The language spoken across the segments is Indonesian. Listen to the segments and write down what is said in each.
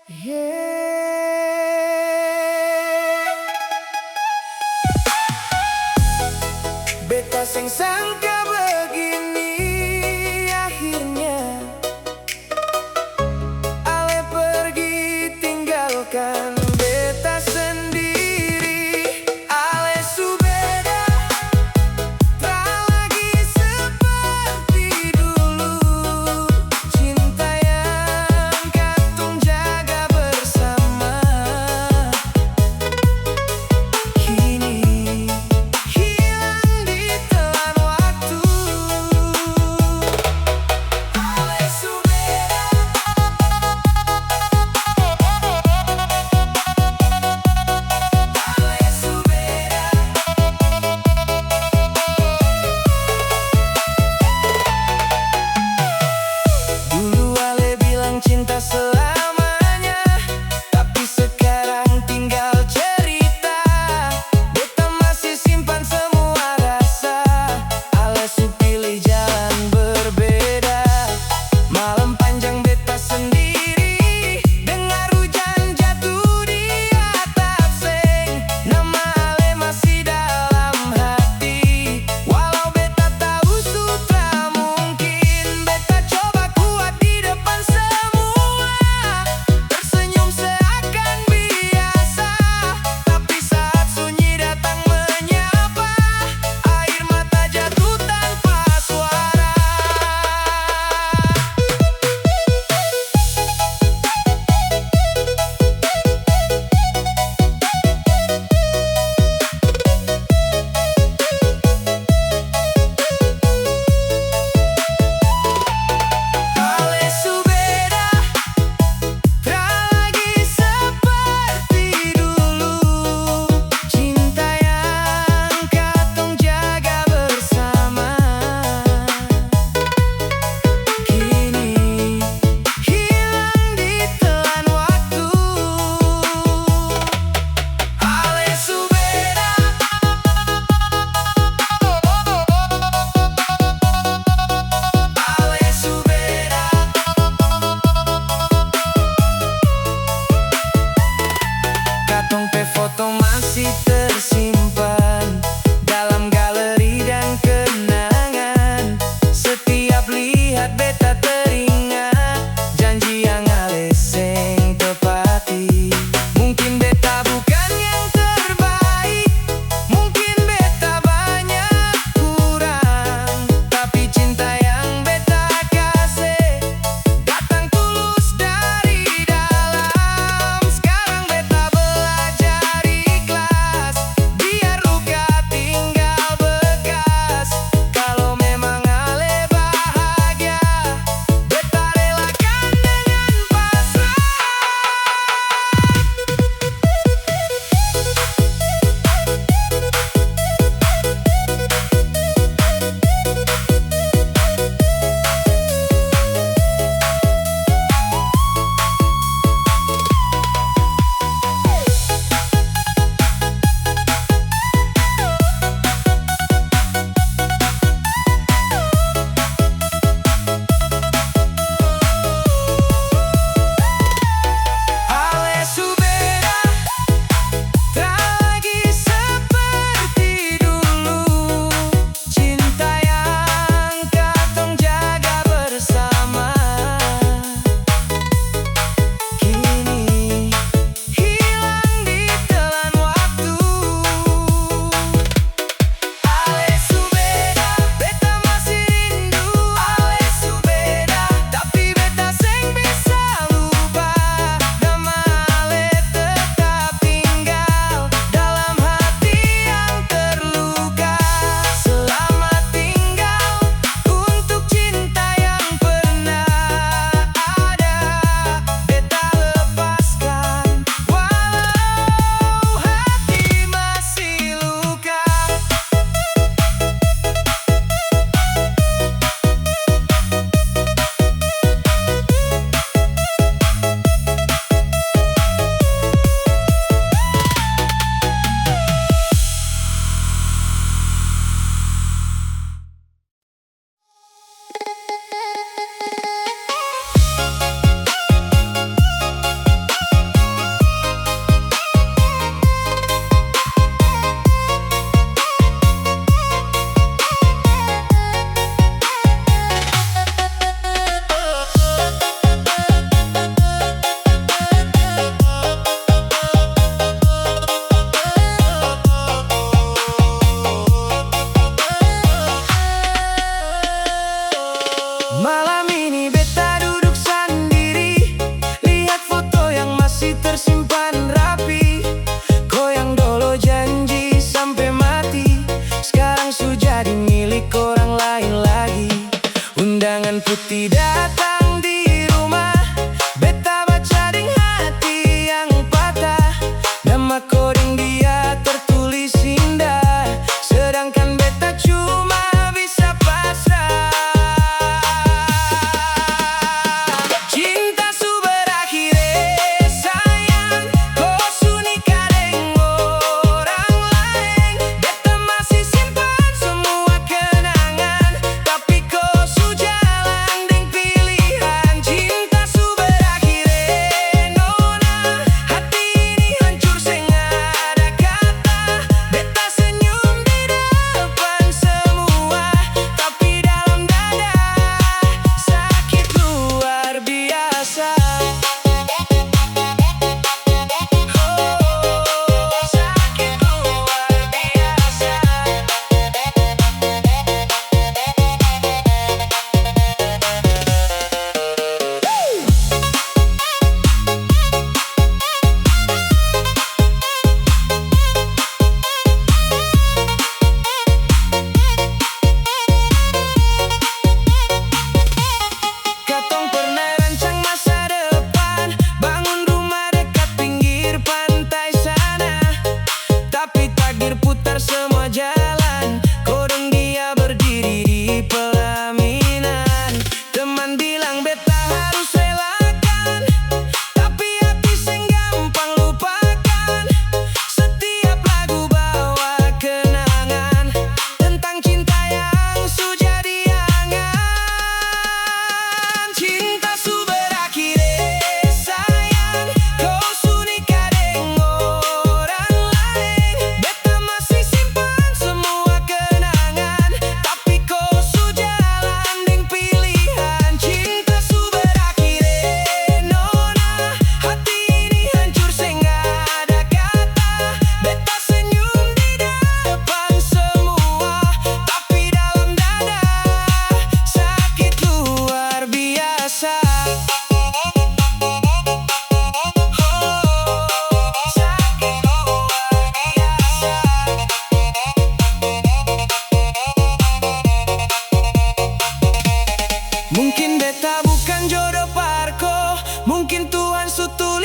Beta sing sangka begini akhirnya Ale pergi tinggalkan beta sendiri. Ale su beda, tak lagi seperti dulu. Cinta yang katong jaga bersama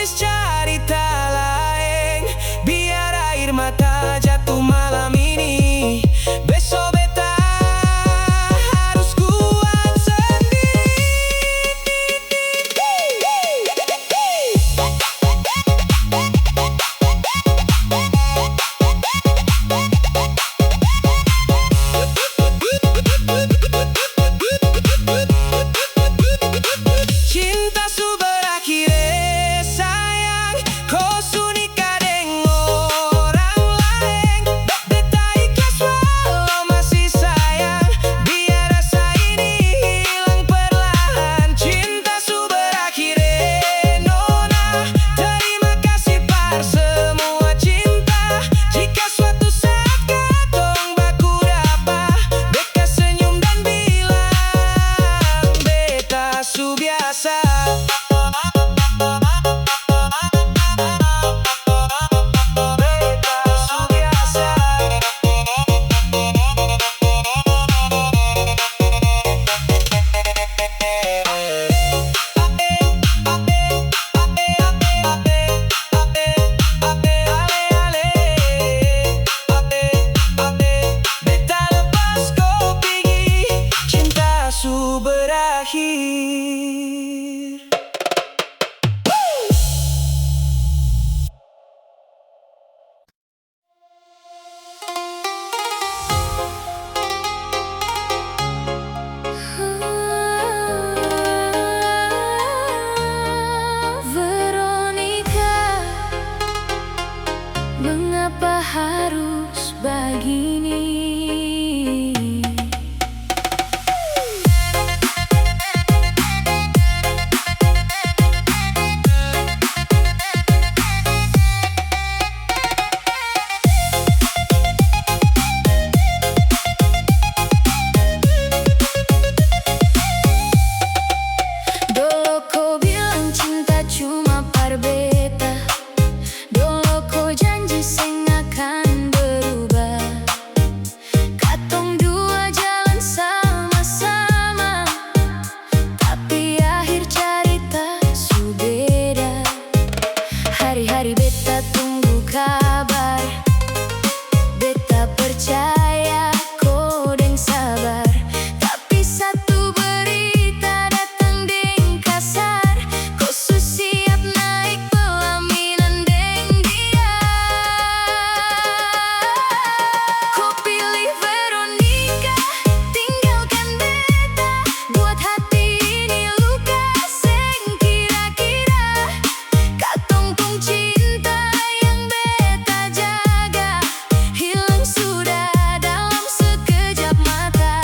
tulis cerita lain, biar air mata jatuh malam ini. Besok beta harus kuat sendiri. Cinta su berakhir sayang, kau su nikah deng orang lain. Beta ikhlas walau masih sayang, biar rasa ini hilang perlahan. Cinta su berakhir nona, terima kasih par semua cinta. Jika suatu saat katong baku dapa, beta senyum dan bilang beta su biasa. Beta lepas kau pergi, cinta su berakhir. Veronica, mengapa harus begini? Dulu kau bilang cinta cuma par beta, dulu kau janji seng akan berubah. Katong dua jalan sama-sama, tapi akhir cerita su beda. Hari-hari beta tunggu kabar, beta percaya kau deng sabar. Tapi satu berita datang deng kasar, kau su siap naik pelaminan deng dia. Kau pilih Veronica, tinggalkan beta, buat hati ini luka seng kira-kira. Katong pun cinta yang beta jaga, hilang sudah dalam sekejap mata.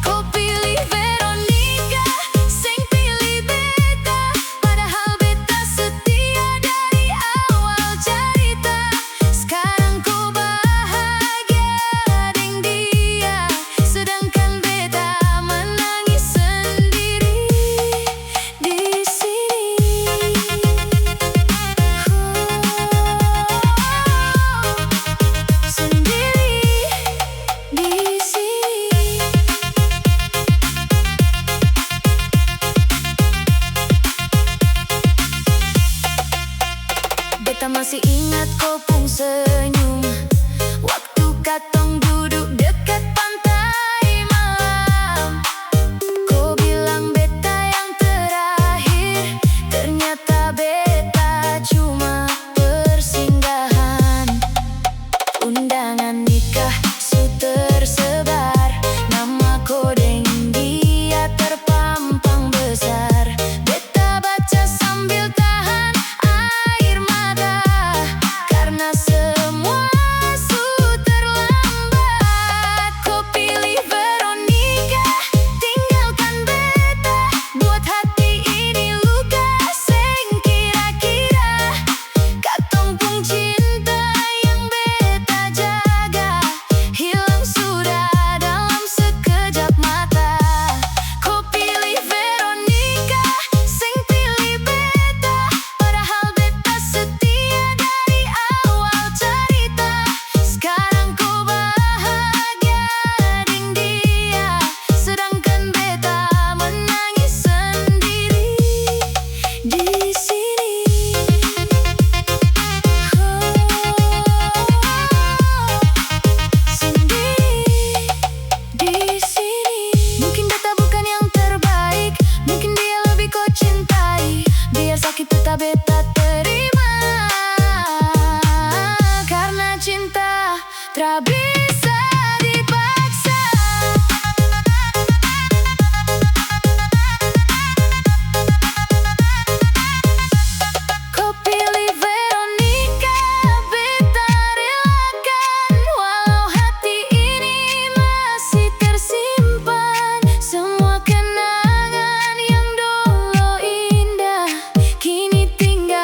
Kau pilih Veronica, seng pilih beta, padahal beta setia dari awal cerita. Sekarang kau bahagia deng dia, sedangkan beta menangis sendiri di sini. Sendiri di sini. Beta masih ingat kau pun senyum waktu katong duduk dekat pantai malam. Kau bilang beta yang terakhir, ternyata beta cuma persinggahan. Undangan nikah su tersebar, nama kau deng dia terpampang besar. Beta baca sambil tahan air mata, karena semua su terlambat. Kau pilih Veronica, tinggalkan beta, buat hati ini luka seng kira-kira. Katong pun cinta yang beta jaga, hilang sudah dalam sekejap mata. Kau pilih Veronica, seng pilih beta, padahal beta setia dari awal cerita. Sekarang kau bahagia deng dia, sedangkan beta menangis sendiri di sini. meski tetap beta terima. Karena cinta tak bisa dipaksa. Kau pilih Veronica, beta relakan. Walau hati ini masih tersimpan semua kenangan yang dulu indah, kini tinggal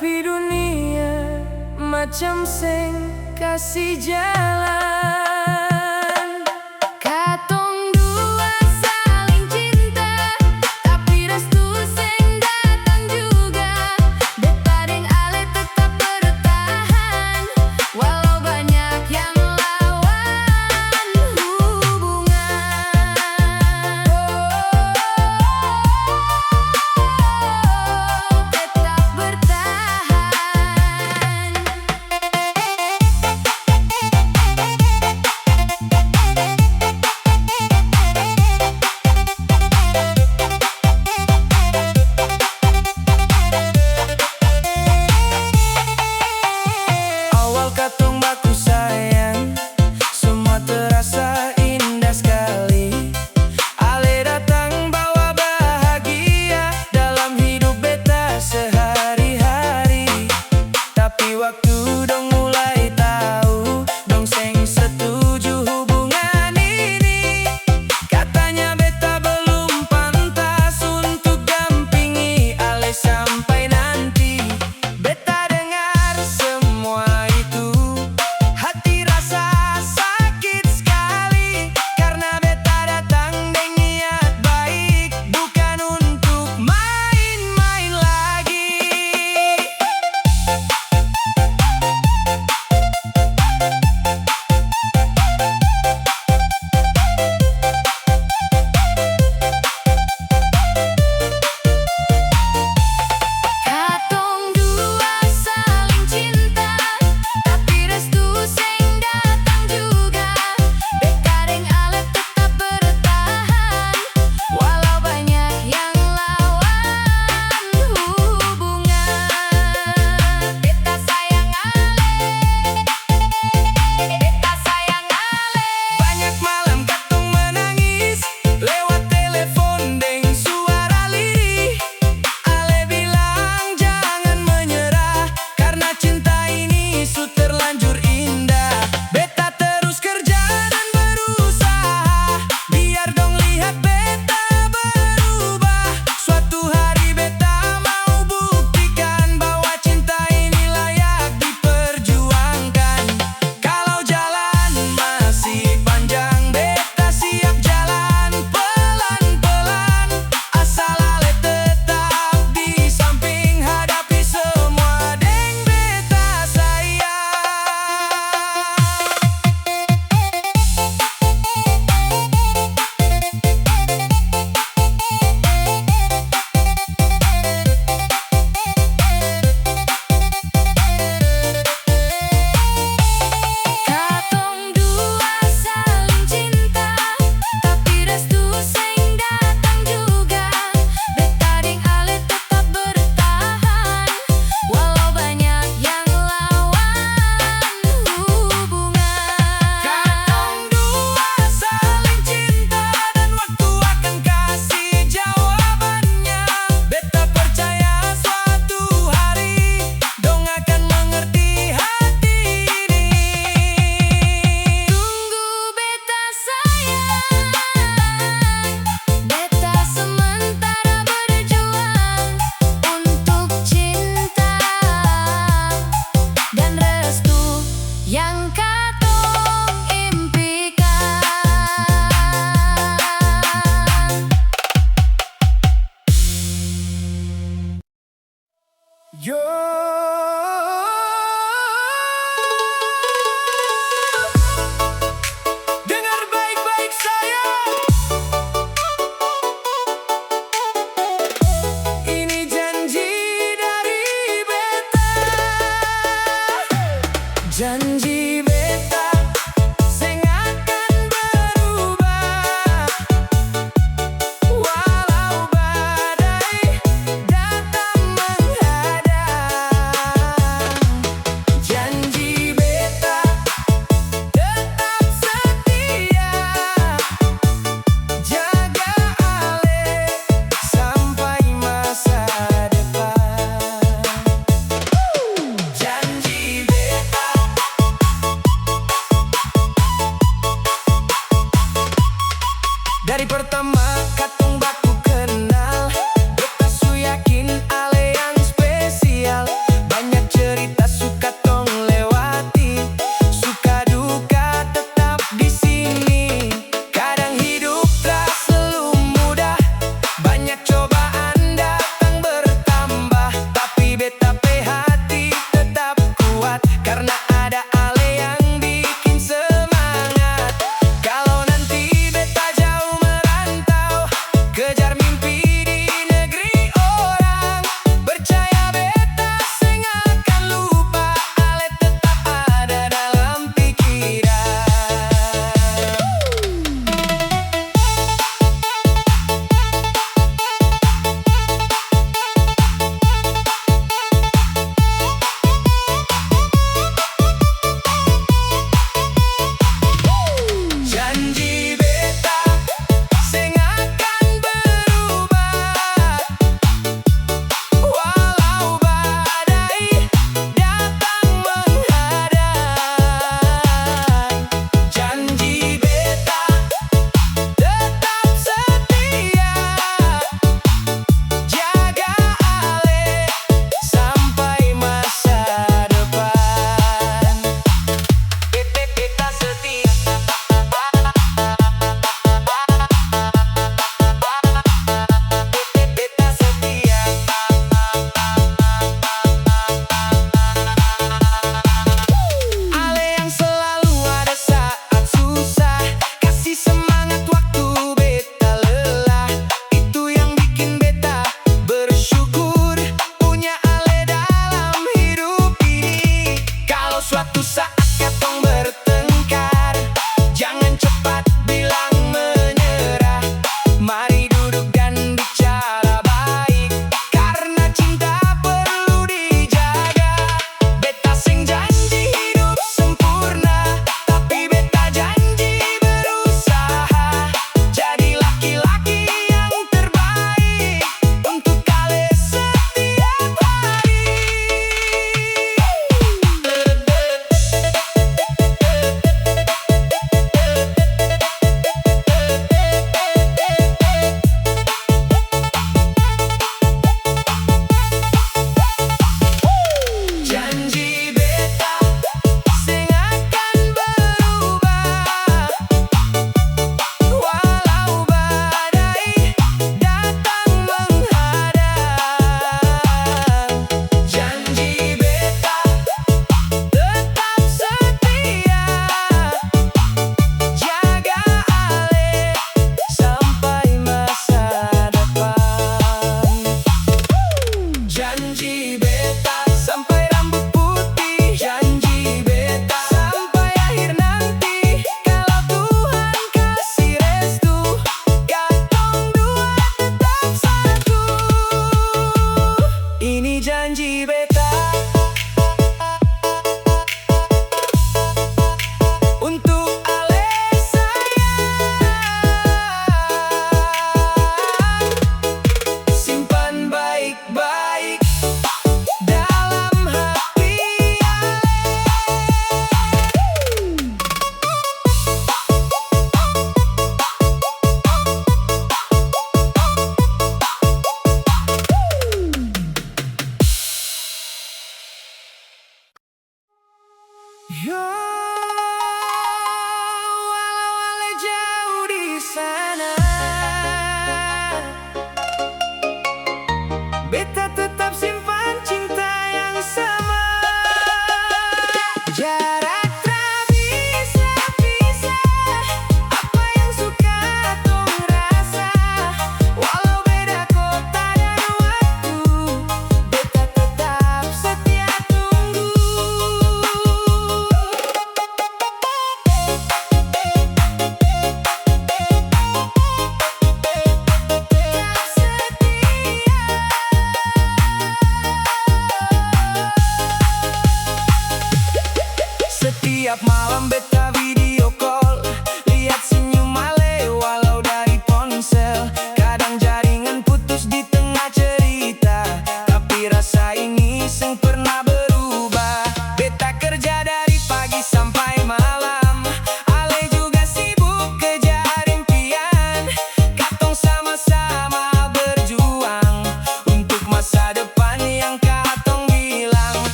Tapi dunia macam sing kasih jalan. Katong dua saling cinta, tapi restu sing datang juga. Beta deng Ale tetap bertahan, walau banyak yang lawan hubungan. Tetap bertahan. Awal katong baku sayang, semua terasa indah sekali. Ale datang bawa bahagia dalam hidup beta sehari-hari. Tapi waktu dong mulai tahu, dong seng setuju hubungan ini. Katanya beta belum pantas untuk dampingi Ale sampai nanti. Beta dengar semua itu, hati rasa sakit sekali. Karena beta datang dengan niat baik, bukan untuk main-main lagi. Katong dua saling cinta, tapi restu sing datang juga. Beta deng Ale tetap bertahan, walau banyak yang lawan hubungan. Beta sayang Ale, beta sayang Ale. Banyak malam katong menangis lewat telepon deng suara lirih. Ale bilang jangan menyerah, karena cinta ini su terlanjur indah. Beta terus kerja dan berusaha, biar dong lihat beta berubah. Suatu hari beta mau buktikan bahwa cinta ini layak diperjuangkan. Kalau jalan masih panjang, beta siap jalan pelan-pelan. Asal Ale tetap di samping, hadapi semua deng beta sayang. Katong dua saling cinta, tapi restu sing datang juga. Beta deng Ale tetap bertahan, walau banyak yang lawan hubungan. Katong dua saling cinta, dan waktu akan kasih jawabannya. Beta percaya suatu hari dong akan mengerti hati ini. Tunggu beta sayang, beta sementara berjuang untuk cinta dan restu yang katong impikan. Yo, dengar baik-baik sayang, ini janji dari beta. Janji beta sing akan berubah, walau badai datang menghadang. Janji beta tetap setia, jaga Ale sampai masa depan. Janji beta dari pertama katong baku kenal, beta su yakin Ale yang spesial.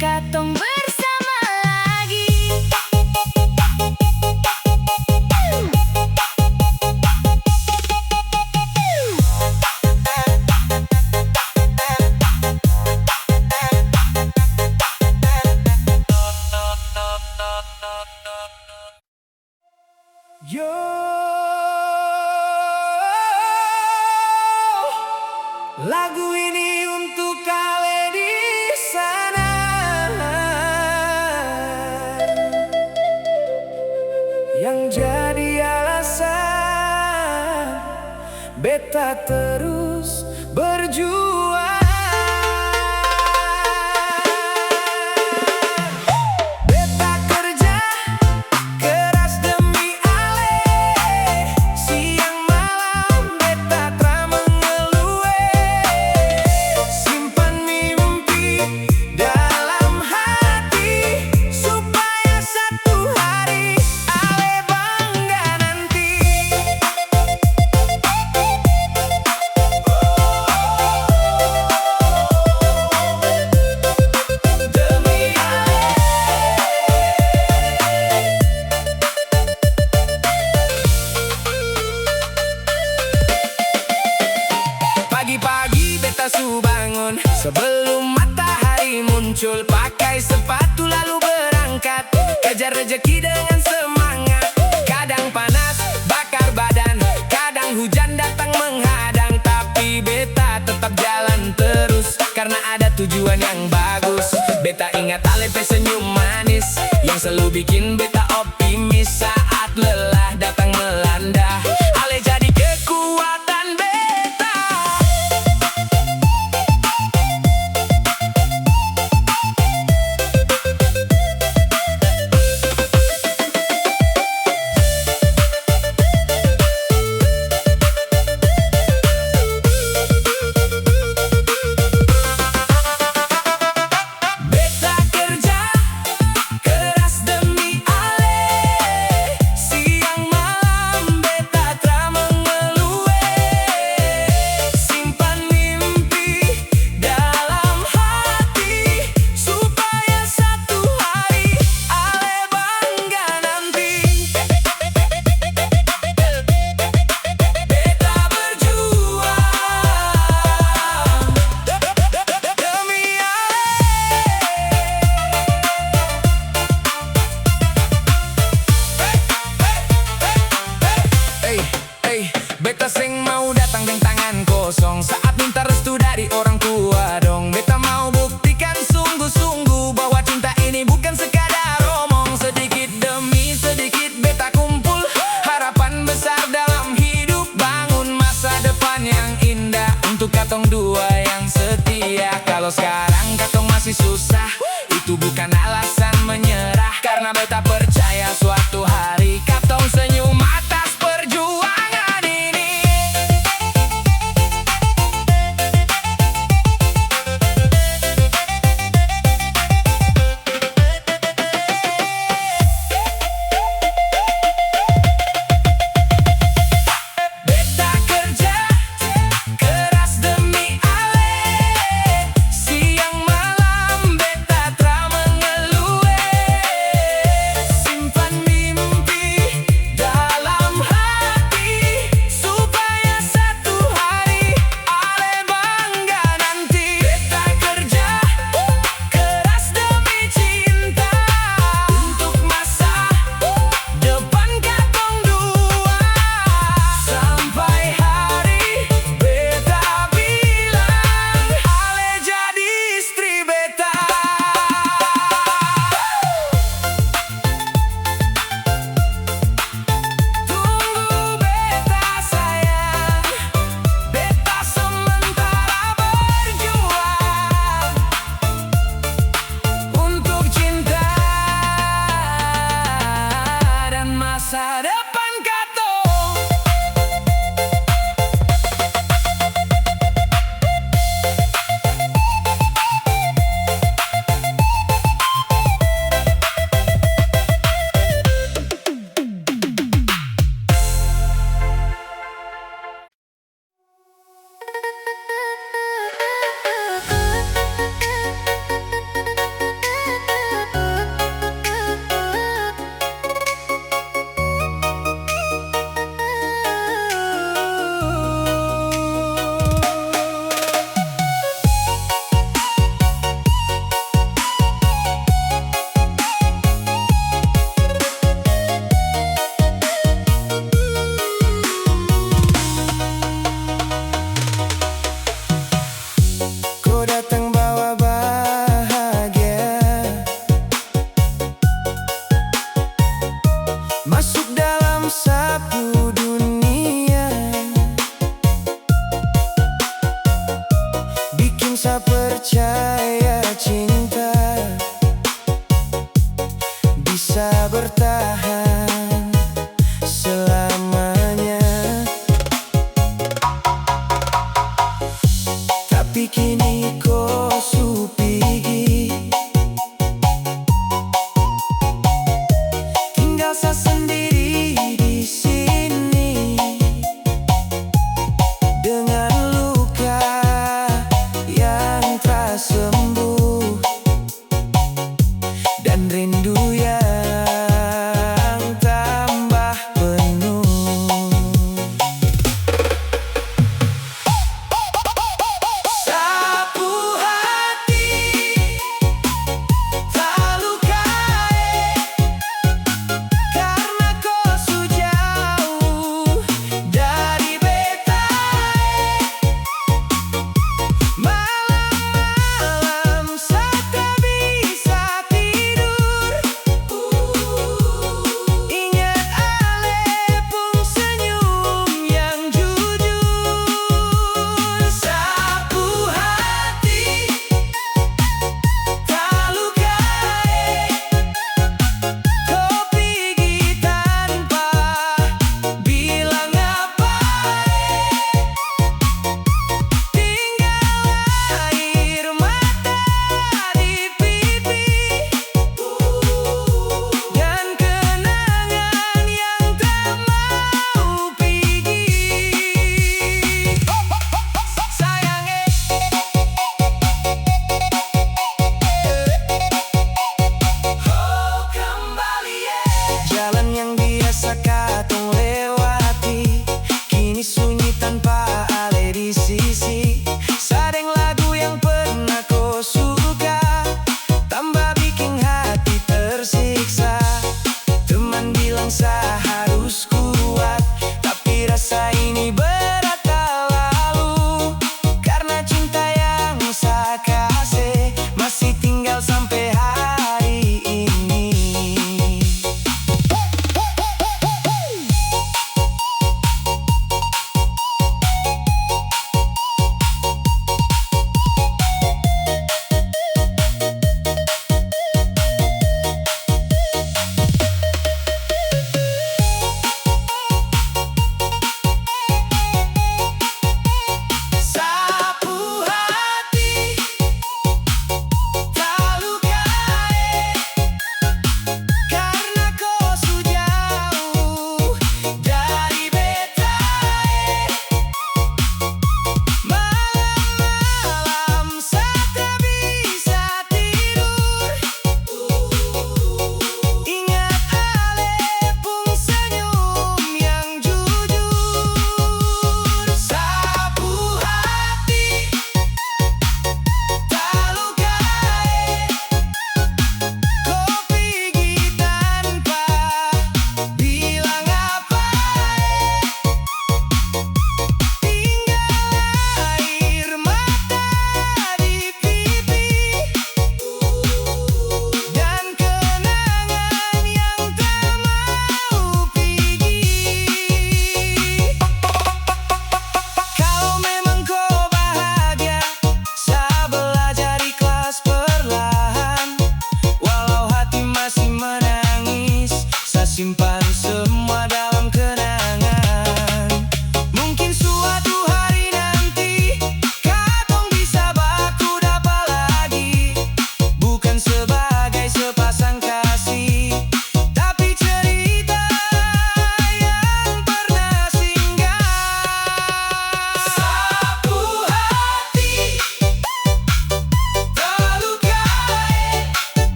katong bersama lagi. Yo, lagu ini untuk kalian di sana yang jadi alasan beta terus berjuang. Beta kerja keras demi ale, siang malam beta tra mengeluh. Simpan mimpi dalam hati supaya satu hari ale bangga nanti. Demi ale. Pagi-pagi beta su bangun sebelum matahari muncul, pakai sepatu lalu berangkat kejar rejeki dengan semangat. Kadang panas bakar badan, kadang hujan datang menghadang, tapi beta tetap jalan terus karena ada tujuan yang bagus. Beta ingat ale pe senyum manis yang selalu bikin beta optimis saat lelah datang melanda. Ale jadi kekuatan beta. Beta kerja keras demi ale, siang malam beta tra mengeluh. Simpan mimpi dalam hati supaya satu hari ale bangga nanti. Beta berjuang demi ale. Beta seng mau datang dengan tangan kosong saat minta restu dari orang tua dong. Beta mau buktikan sungguh-sungguh bahwa cinta ini bukan sekadar omong. Sedikit demi sedikit beta kumpul harapan besar dalam hidup, bangun masa depan yang indah untuk katong dua yang setia. Kalau sekarang katong masih susah, itu bukan alasan menyerah, karena beta percaya suatu hari katong senyum atas perjuangan ini. Beta kerja keras demi ale, siang malam beta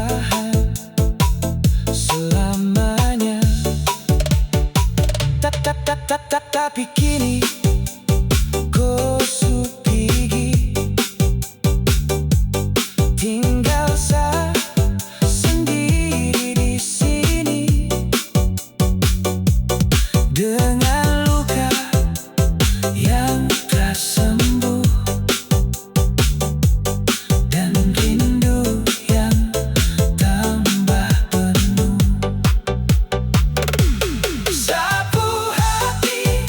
bertahan selamanya. Tapi kini gosok gigi, tinggal sendiri di sini dengan luka yang tak sembuh dan rindu yang tambah penuh. Sapu hati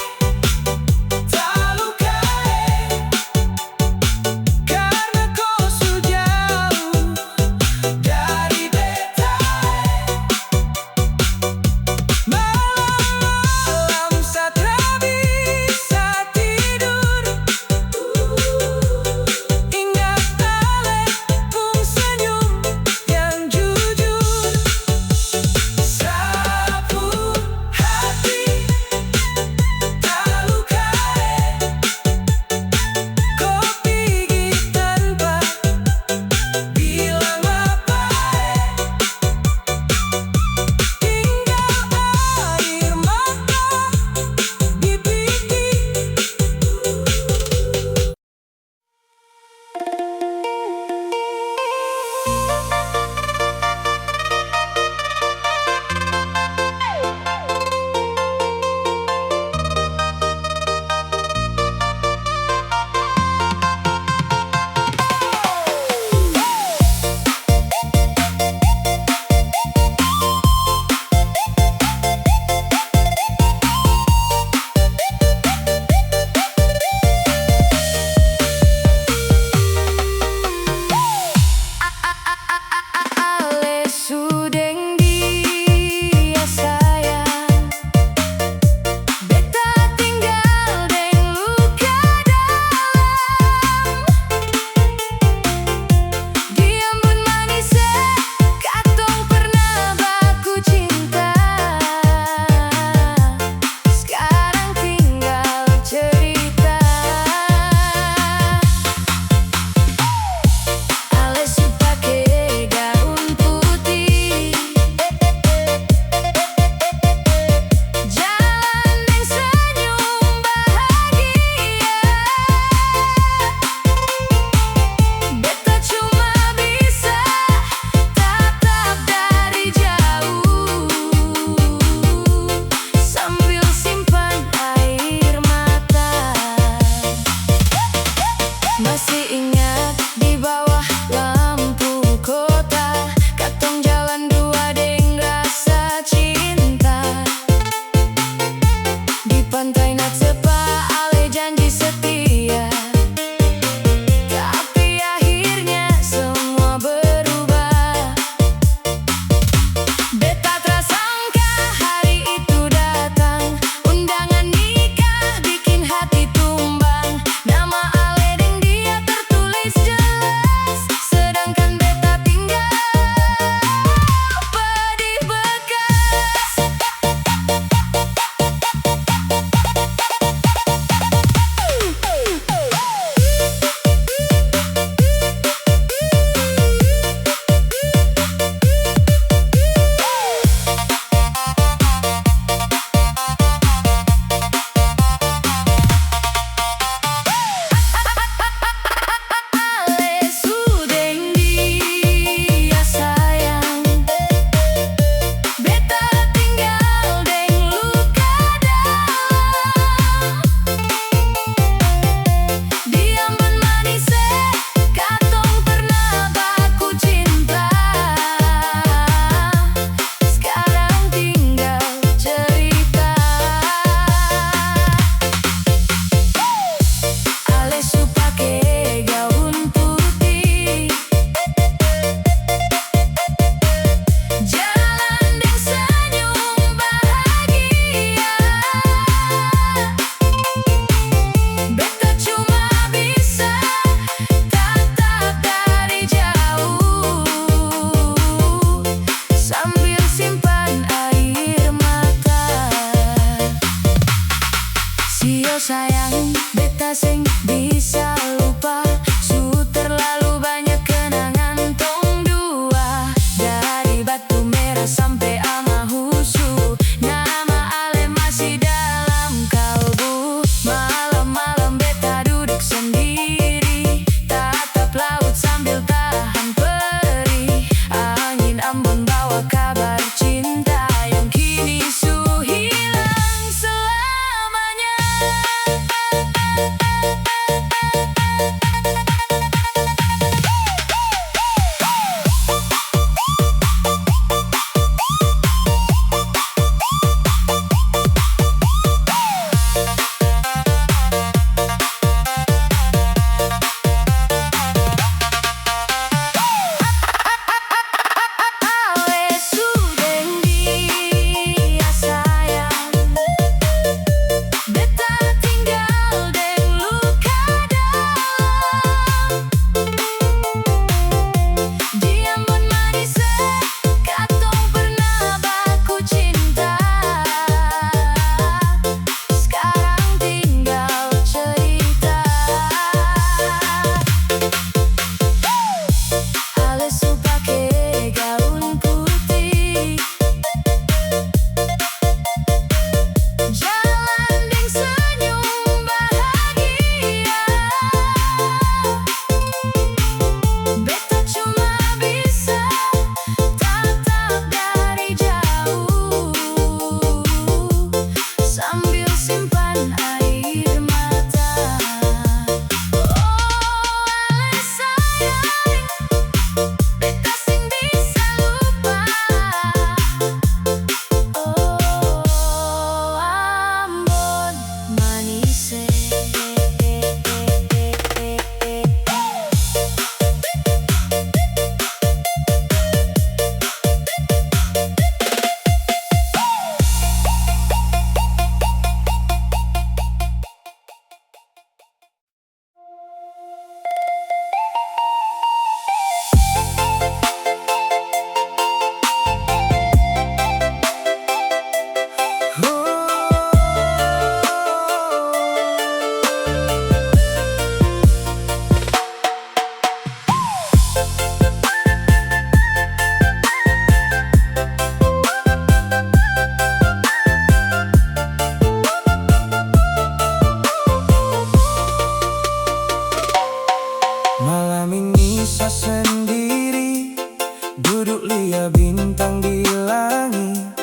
duduk lihat bintang di langit.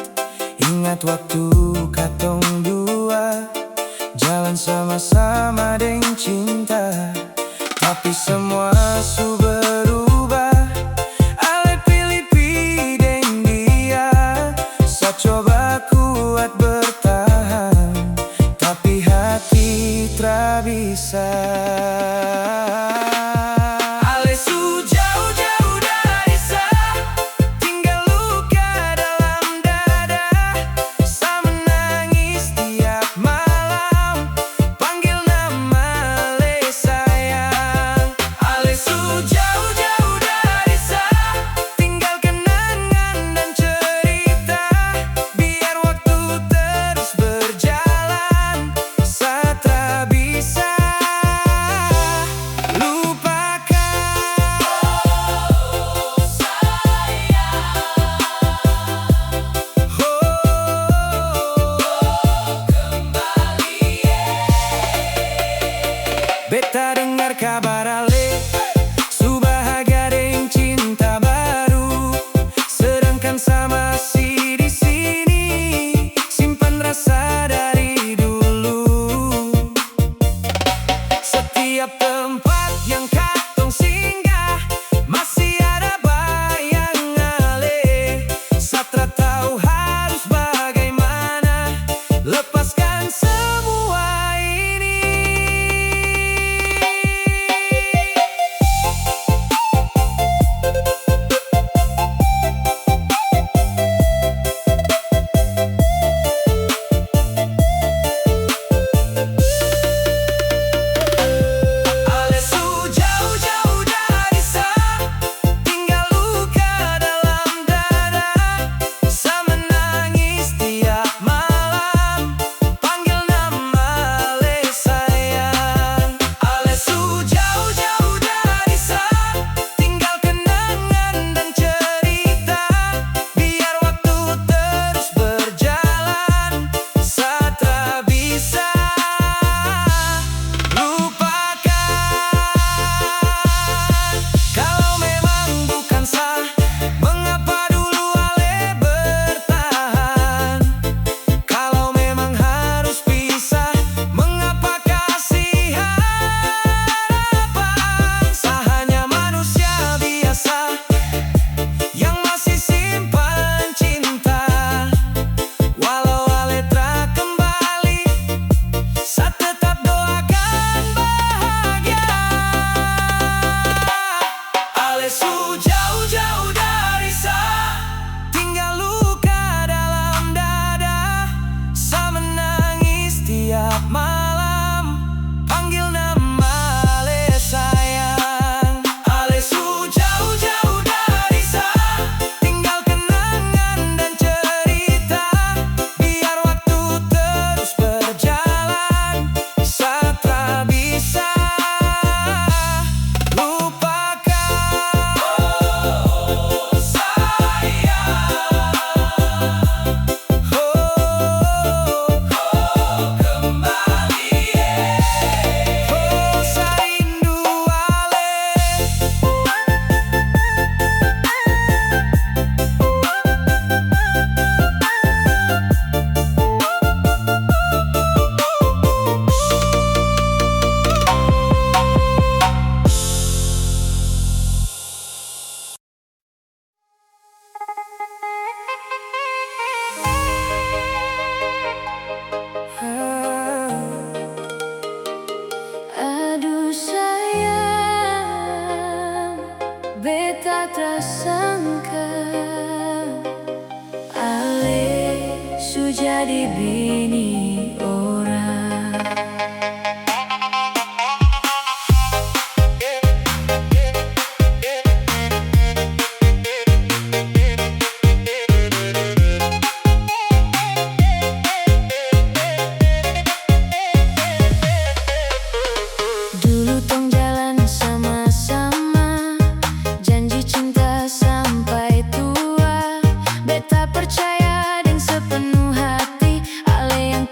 Ingat waktu katong dua jalan sama-sama deng cinta. Tapi semua su berubah. Ale pilih deng dia. Sa coba kuat bertahan, tapi hati tra bisa. Ale su jauh-jauh dari sa, tinggal luka dalam dada. Sa menangis tiap malam, panggil nama Ale sayang. Ale su jauh-jauh dari sa, tinggal kenangan dan cerita. Biar waktu terus berjalan, sa tak bisa beta dengar kabar Ale su bahagia deng cinta baru, sedangkan sa masih di sini simpan rasa dari dulu. Setiap tempat yang katong singgah masih ada bayang Ale. Sa tra tahu harus bagaimana lepaskan semua ini. Ale su jauh-jauh dari sa, tinggal luka dalam dada. Sa menangis tiap malam, panggil nama Ale sayang. Ale su jauh-jauh dari sa, tinggal kenangan dan cerita. Biar waktu terus berjalan, sa tak bisa lupakan. Kalau memang bukan sa, mengapa dulu Ale bertahan? Kalau memang harus pisah, mengapa kasih harapan? Sa hanya manusia biasa yang masih simpan cinta. Walau Ale tra kembali, sa tetap doakan bahagia. Ale su jauh-jauh dari sa, tinggal luka dalam dada. Sa menangis tiap malam, panggil nama Ale sayang. Ale su jauh-jauh dari sa, tinggal kenangan dan cerita. Biar waktu terus berjalan, sa tak bisa lupakan. Oh sayang, kembali sa rindu Ale. Aduh sayang, beta tersangka Ale su jadi bini orang. Dulu tong jalan sama-sama, janji cinta sampai tua. Beta percaya dengan sepenuh hati, Ale yang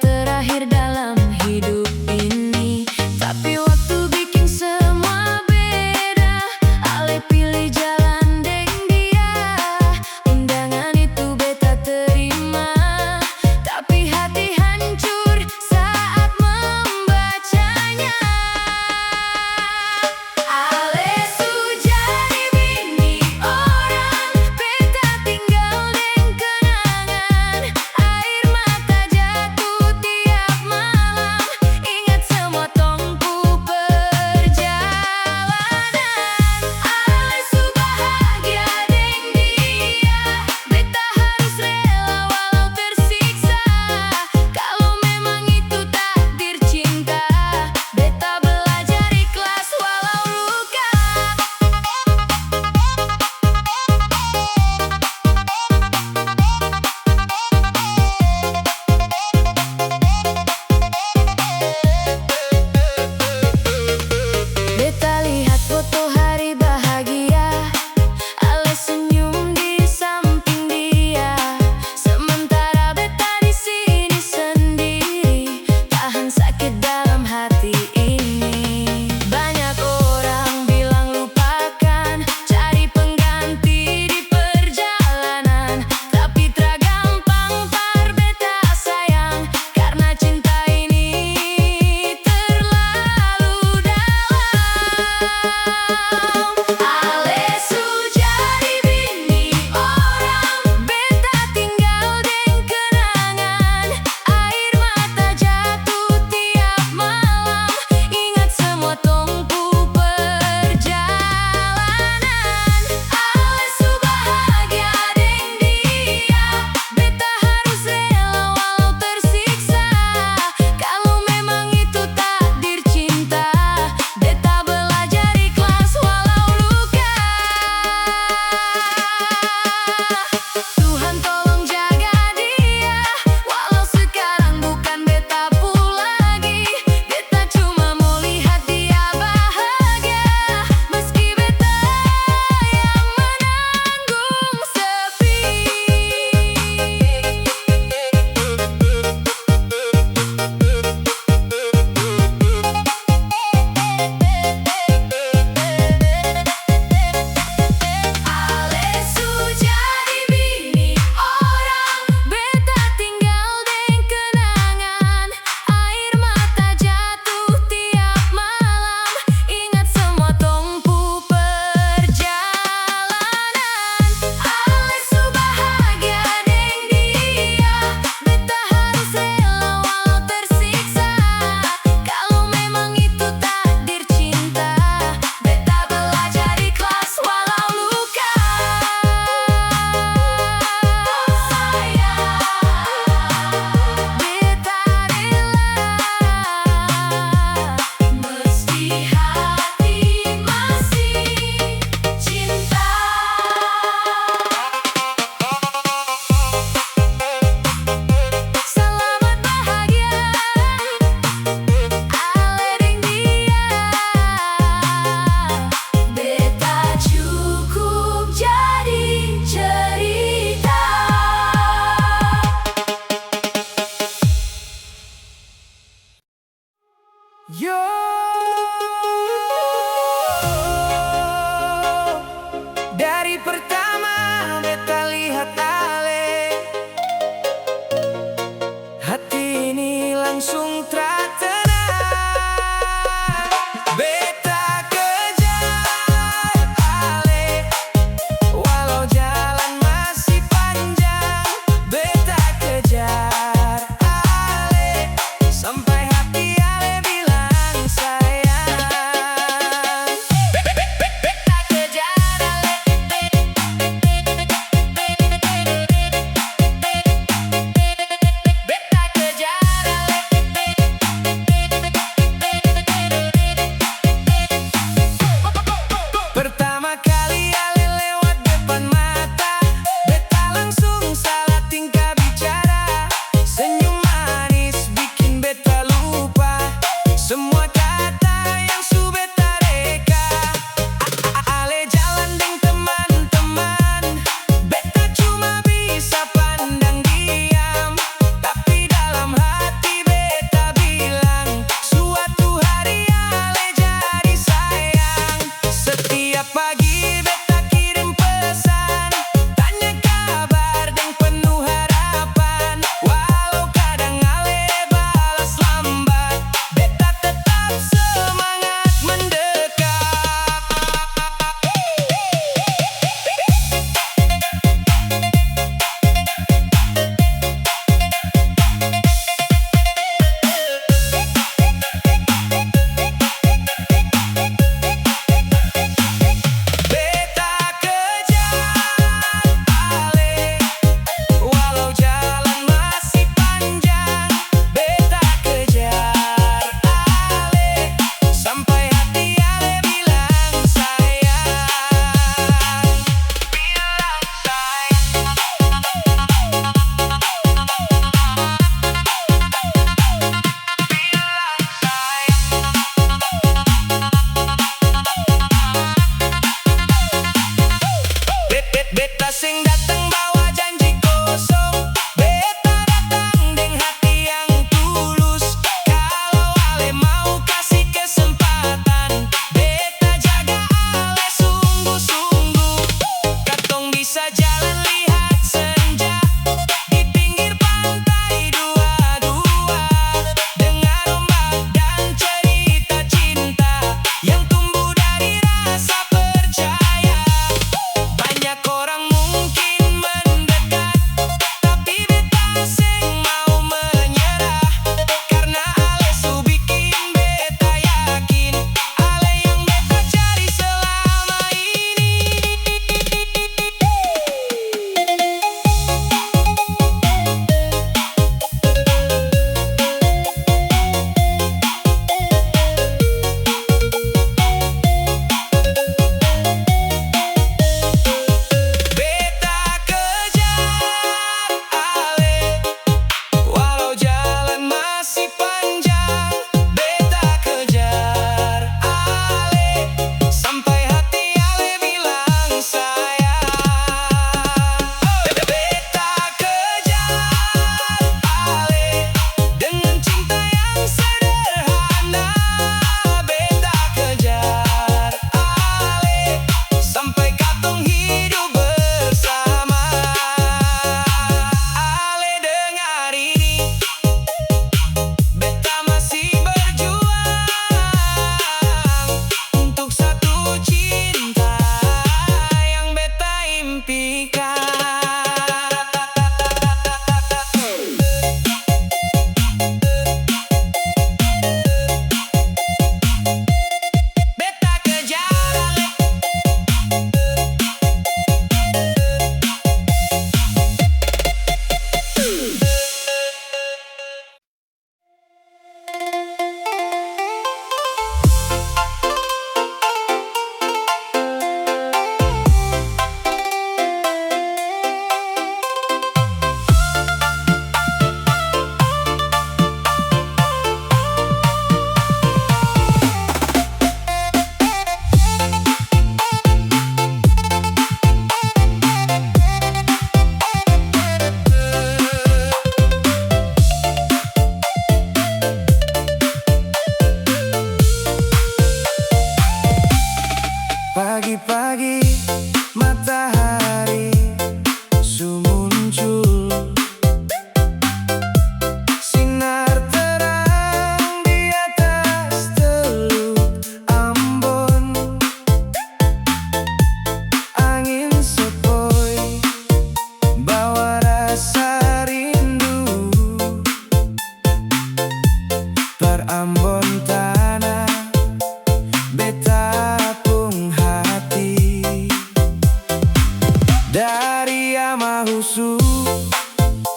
susu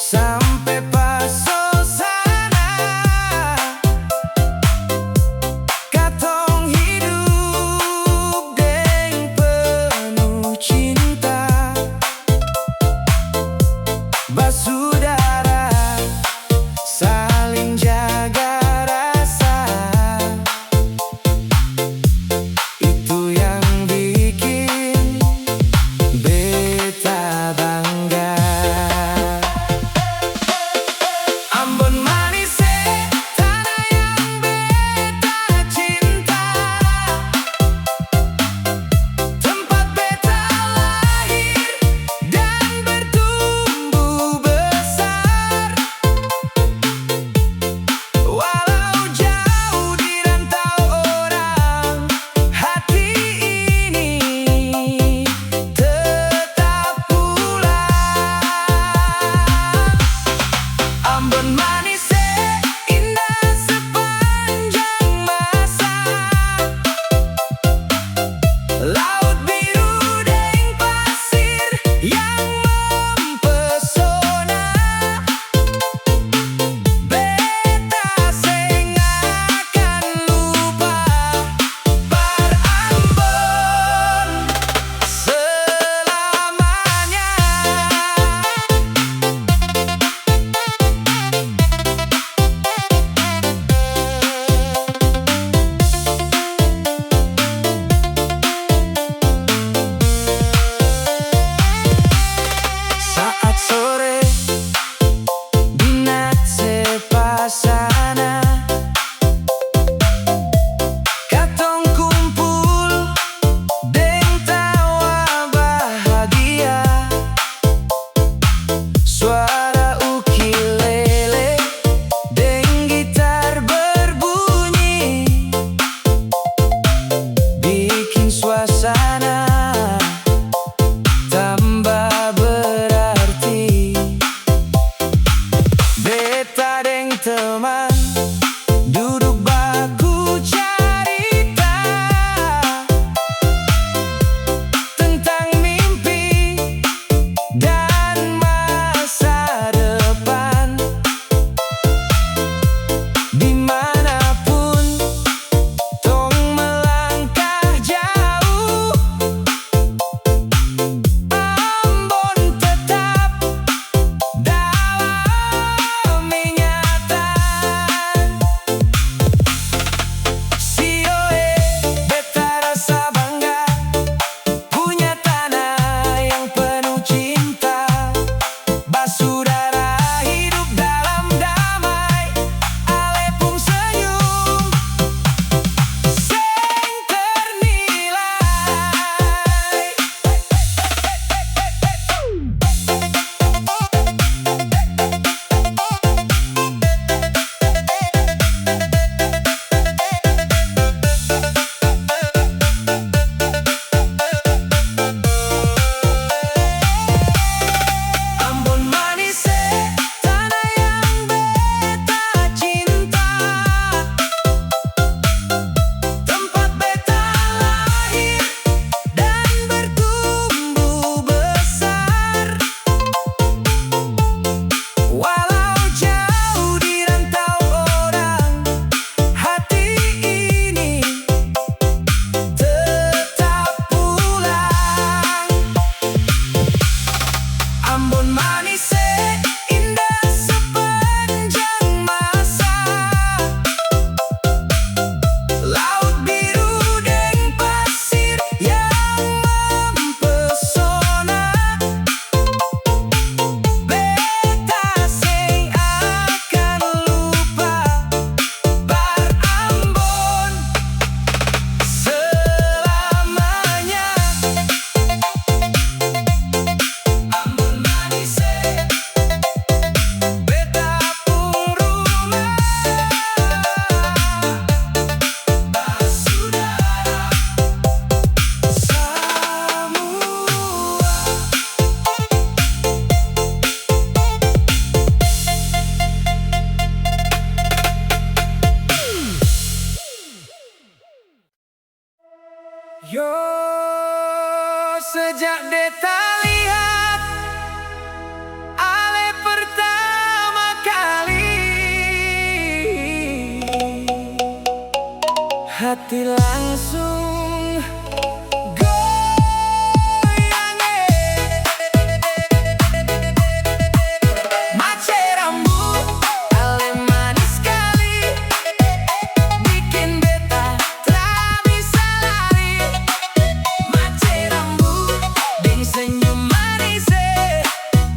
sampai paso sana. Katong hidup deng penuh cinta, basudara saling jaga rasa. Itu yang bikin beta bangga. Ambon manis tanah yang beta cinta, tempat beta lahir dan bertumbuh besar. Walau jauh di rantau orang, hati ini tetap pulang. Ambon manis indah sepanjang masa, laut biru deng pasir yang mempesona. Beta seng akan lupa Bar Ambon selamanya. Saat sore Binat sepasana, katong kumpul deng tawa bahagia. Suara ukulele deng gitar berbunyi, bikin suasana tambah berarti. Beta deng teman duduk baku cerita tentang mimpi dan masa depan. Dimanapun tong melangkah jauh, Ambon tetap dalam ingatan. Sioe beta rasa bangga punya tanah yang penuh cinta, basudara hidup dalam damai, alepung senyum seng ternilai. Ambon manis tanah yang beta cinta, tempat beta lahir dan bertumbuh besar. Walau jauh di rantau orang, hati ini tetap pulang. Ambon manis indah sepanjang masa, laut biru deng pasir yang mempesona. Beta seng akan lupa Bar Ambon selamanya. Ambon manis hati langsung goyang. Mace rambut, ale manis sekali, bikin beta tak bisa lari. Mace rambut, deng senyum manis,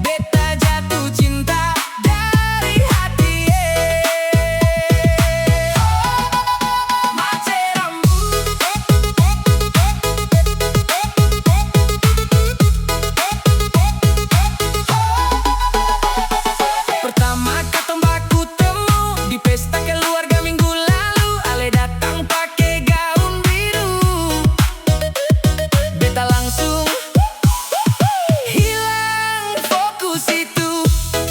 beta jatuh cinta dari hati. Mace rambut, pertama katong baku temu di pesta keluarga minggu lalu. Ale datang pakai gaun biru, beta langsung hilang fokus itu.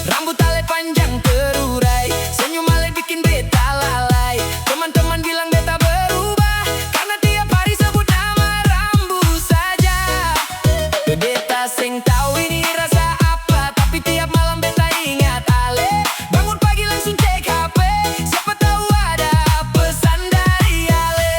Rambut ale panjang terurai, senyum ale bikin beta lalai. Teman-teman bilang beta berubah karena tiap hari sebut nama rambut saja. Beta seng tahu ini rasa apa, tapi tiap malam beta ingat ale. Bangun pagi langsung cek HP, siapa tahu ada pesan dari ale.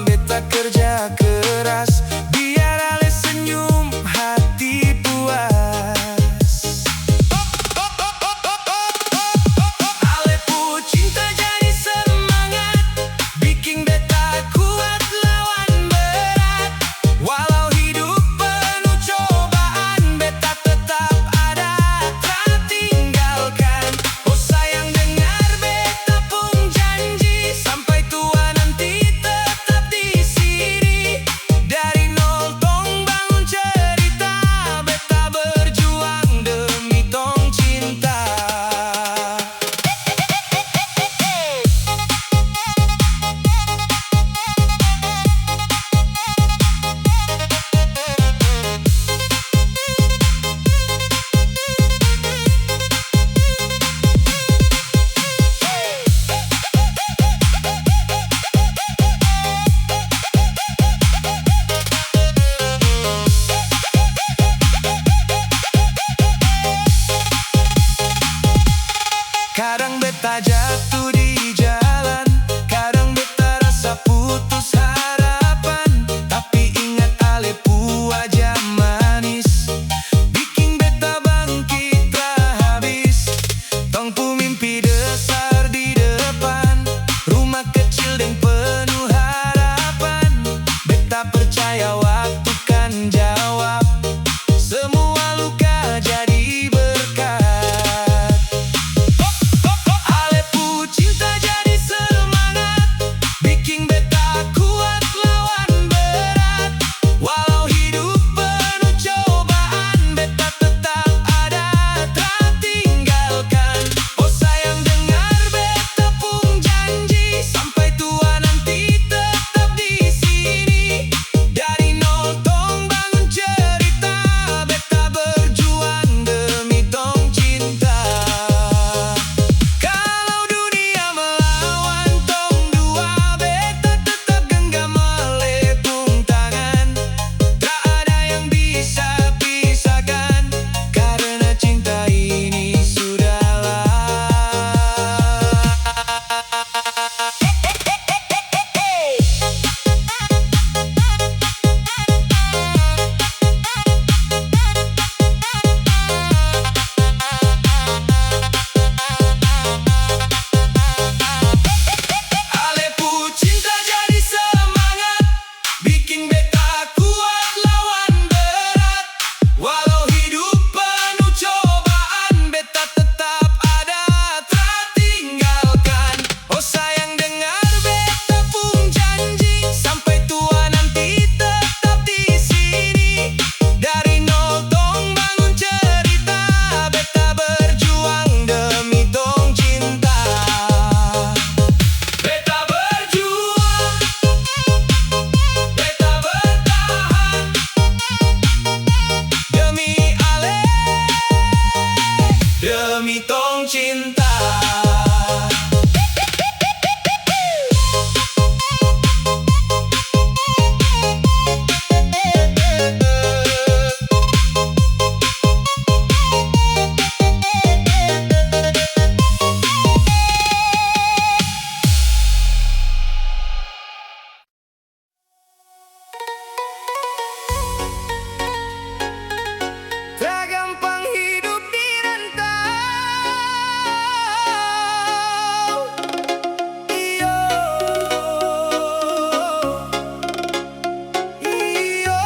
beta kerja keras, biar ale senyum hati puas. Ale pu cinta jadi semangat, bikin beta kuat lawan berat. Walau hidup penuh cobaan, beta tetap ada, tak tinggalkan. Oh sayang dengar beta pun janji, sampai tua nanti tetap di sini. Dari nol tong bangun cerita, beta berjuang demi tong cinta. Kadang beta jatuh di jalan, kadang beta rasa putus harapan. Tapi ingat ale pu wajah manis, bikin beta bangkit tak habis. Tong pu mimpi besar di depan, rumah kecil dan penuh harapan. Beta percaya waktu kan jawab semua luka jadi berkat. Ale pu cinta jadi semangat, bikin beta kuat lawan berat. Walau hidup penuh cobaan, beta tetap ada, tak tinggalkan. Oh sayang dengar beta pun janji, sampai tua nanti tetap di sini. Dari nol tong bangun cerita, beta berjuang demi tong cinta. Kalau dunia melawan tong dua, beta tetap genggam melepung tangan. Tak ada yang bisa pisahkan, karena cinta ini sudahlah. Ale pu cinta jadi semangat, bikin beta kuat lawan berat. Walau hidup penuh cobaan, beta tetap ada, tak tinggalkan. Oh sayang dengar beta pun janji, sampai tua nanti tetap di sini. Dari nol tong bangun cerita, beta berjuang demi tong cinta. Beta berjuang, beta bertahan demi ale, demi tong cinta. Tak gampang hidup di rantau. Iyo, iyo.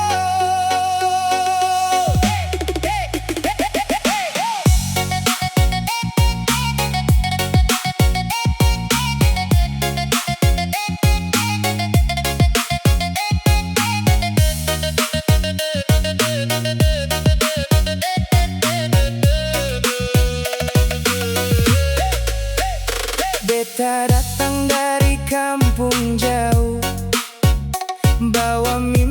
Beta datang dari kampung jauh, bawa mimpi